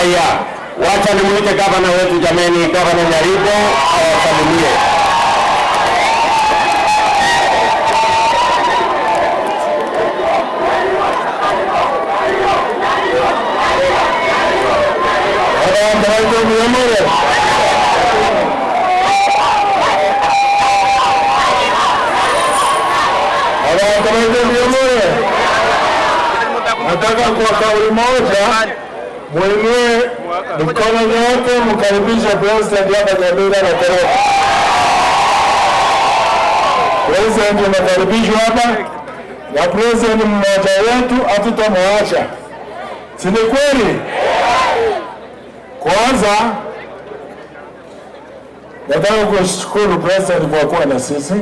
Haya, wacha nimwite gavana wetu jameni, Gavana Nyaribo awasalimie. Nataka kwa kauli moja mwenye mkono yote mkaribisha President hapa Nyamira na Tereka. President mkaribishwa hapa na President mmoja wetu hatutamwacha. Si ni kweli? Kwanza nataka kushukuru President kwa kuwa na sisi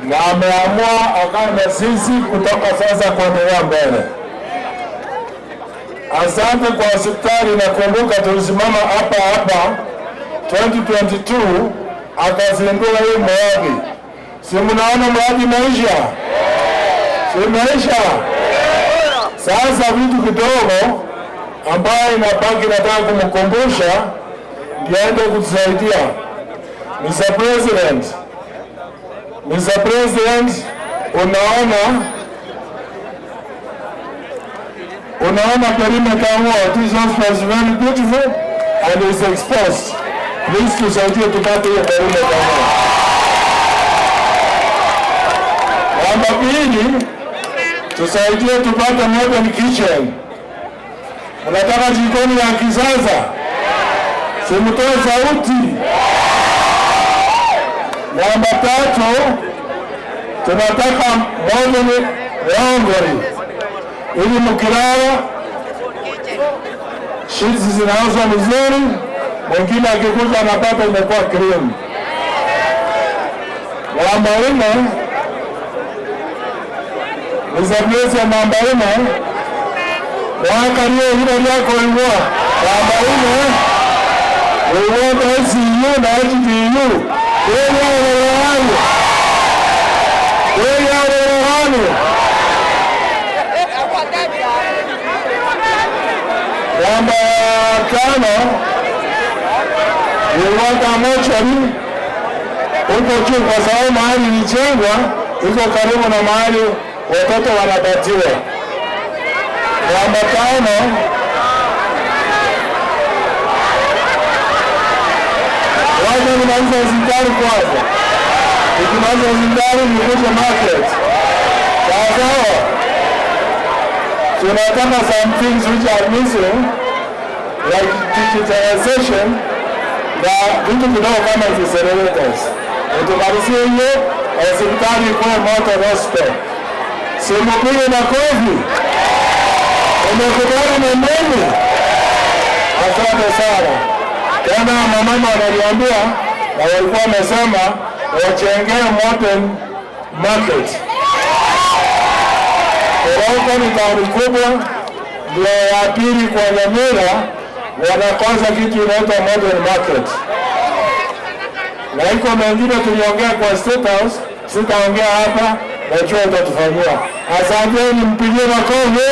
na ameamua akae na sisi kutoka sasa kuendelea mbele. Asante kwa hospitali. Nakumbuka tulisimama hapa 2022 akazindua hii mradi. Si mnaona mradi maisha? Si maisha? Sasa vitu kidogo ambayo inabaki nataka kumkumbusha ndio aende kutusaidia. Mr. President, unaona perimeter wall. This hospital is very beautiful and is exposed. Please tusaidie tupate hiyo perimeter wall. Namba pili, tusaidie tupate modern kitchen. Unataka jikoni ya kisasa? Simtoe sauti. Namba tatu, tunataka modern laundry. Ili mkilala sheets zinaoshwa vizuri, mwingine akikuja anapata imekuwa cream. Namba 4, mzabezi ya namba 4, wakalie hilo yako ilikuwa. Namba 4, we want ICU na HDU. Namba 5, niwaka mochari huko juu kwa sababu mahali ilijengwa iko karibu na mahali watoto wanapatiwa. Namba 5, wacha nimaliza hospitali kwanza. Nikimaliza hospitali nikuje market. Sawa. Tunataka some things which are missing, like digitalization, na vitu kidogo kama accelerators. Utumalizie hiyo, hospitali kwa moto hospital. Simupige na kofi. Umekubali na mimi? Asante sana. Tena mama wananiambia na walikuwa wamesema wajengee modern market. Tereka ni tauni kubwa, ndio ya pili kwa Nyamira, wanakosa kitu inaitwa modern market. Na iko mengine tuliongea kwa State House, sitaongea hapa, najua utatufanyia. Asanteni, mpigie makofi.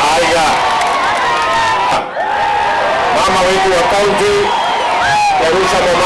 Haya. Mama wetu wa kaunti, Arusha mama